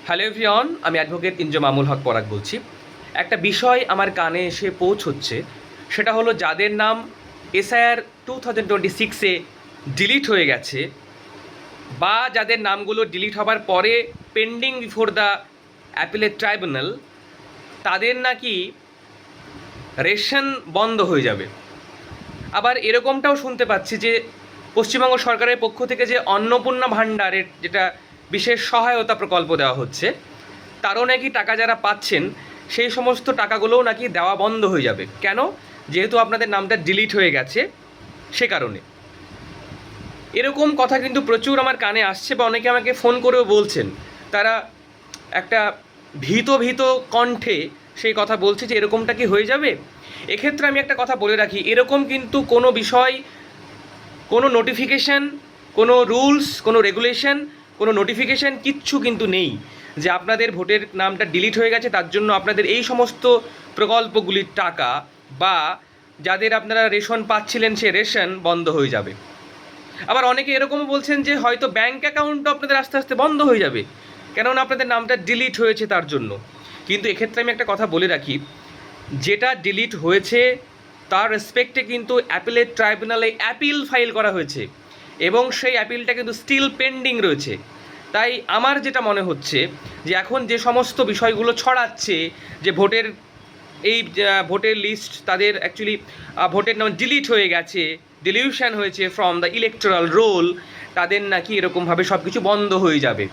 Hello everyone, আমি advocate ইনজো মামুল হক পরাগ বলছি। একটা বিষয় আমার কানে এসে পৌঁছচ্ছে, সেটা হলো যাদের নাম এসআইআর 2026-এ ডিলিট হয়ে গেছে বা যাদের নামগুলো ডিলিট হবার পরে pending before the appellate tribunal, তাদের নাকি রেশন বন্ধ হয়ে যাবে। আবার এরকমটাও শুনতে পাচ্ছি যে পশ্চিমবঙ্গ সরকারের পক্ষ থেকে যে অন্নপূর্ণা ভাণ্ডারের যেটা বিশেষ সহায়তা প্রকল্প দেওয়া হচ্ছে, তারও নাকি টাকা যারা পাচ্ছেন সেই সমস্ত টাকাগুলোও নাকি দেওয়া বন্ধ হয়ে যাবে। কেন? যেহেতু আপনাদের নামটা ডিলিট হয়ে গেছে, সে কারণে। এরকম কথা কিন্তু প্রচুর আমার কানে আসছে বা অনেকে আমাকে ফোন করেও বলছেন। তারা একটা ভীত ভীত কণ্ঠে সেই কথা বলছে যে এরকমটা কি হয়ে যাবে। এক্ষেত্রে আমি একটা কথা বলে রাখি, এরকম কিন্তু কোনো বিষয়, কোনো নোটিফিকেশান, কোনো রুলস, কোনো রেগুলেশন, কোনো নোটিফিকেশান কিচ্ছু কিন্তু নেই যে আপনাদের ভোটের নামটা ডিলিট হয়ে গেছে তার জন্য আপনাদের এই সমস্ত প্রকল্পগুলির টাকা বা যাদের আপনারা রেশন পাচ্ছিলেন সে রেশন বন্ধ হয়ে যাবে। আবার অনেকে এরকমও বলছেন যে হয়তো ব্যাঙ্ক অ্যাকাউন্টও আপনাদের আস্তে আস্তে বন্ধ হয়ে যাবে, কেননা আপনাদের নামটা ডিলিট হয়েছে তার জন্য। কিন্তু এক্ষেত্রে আমি একটা কথা বলে রাখি, যেটা ডিলিট হয়েছে তার রেসপেক্টে কিন্তু অ্যাপিলেট ট্রাইব্যুনালে অ্যাপিল ফাইল করা হয়েছে এবং সেই অ্যাপিলটা কিন্তু স্টিল পেন্ডিং রয়েছে। তাই আমার যেটা মনে হচ্ছে যে এখন যে সমস্ত বিষয়গুলো ছড়াচ্ছে যে ভোটের লিস্ট তাদের অ্যাকচুয়ালি ভোটের নাম ডিলিট হয়ে গেছে, ডিলিউশন হয়েছে ফ্রম দ্য ইলেকটোরাল রোল, তাদের নাকি এরকমভাবে সব কিছু বন্ধ হয়ে যাবে।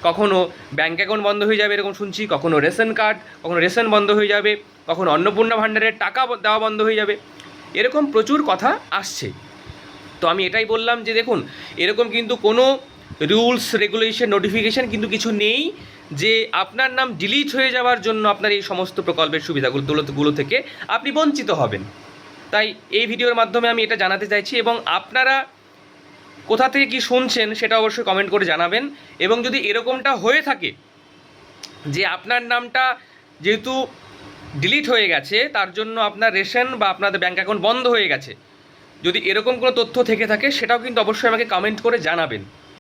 কখনও ব্যাঙ্ক অ্যাকাউন্ট বন্ধ হয়ে যাবে এরকম শুনছি, কখনও রেশন কার্ড, কখনও রেশন বন্ধ হয়ে যাবে, কখনও অন্নপূর্ণা ভাণ্ডারের টাকা দেওয়া বন্ধ হয়ে যাবে, এরকম প্রচুর কথা আসছে। তো আমি এটাই বললাম যে দেখুন, এরকম কিন্তু কোনো রুলস, রেগুলেশন, নোটিফিকেশান কিন্তু কিছু নেই যে আপনার নাম ডিলিট হয়ে যাওয়ার জন্য আপনার এই সমস্ত প্রকল্পের সুবিধাগুলো থেকে আপনি বঞ্চিত হবেন। তাই এই ভিডিওর মাধ্যমে আমি এটা জানাতে চাইছি এবং আপনারা কোথা থেকে কি শুনছেন সেটা অবশ্যই কমেন্ট করে জানাবেন। এবং যদি এরকমটা হয়ে থাকে যে আপনার নামটা যেহেতু ডিলিট হয়ে গেছে তার জন্য আপনার রেশন বা আপনাদের ব্যাঙ্ক অ্যাকাউন্ট বন্ধ হয়ে গেছে, যদি এরকম কোনো তথ্য থেকে থাকে সেটাও কিন্তু অবশ্যই আমাকে কমেন্ট করে জানাবেন।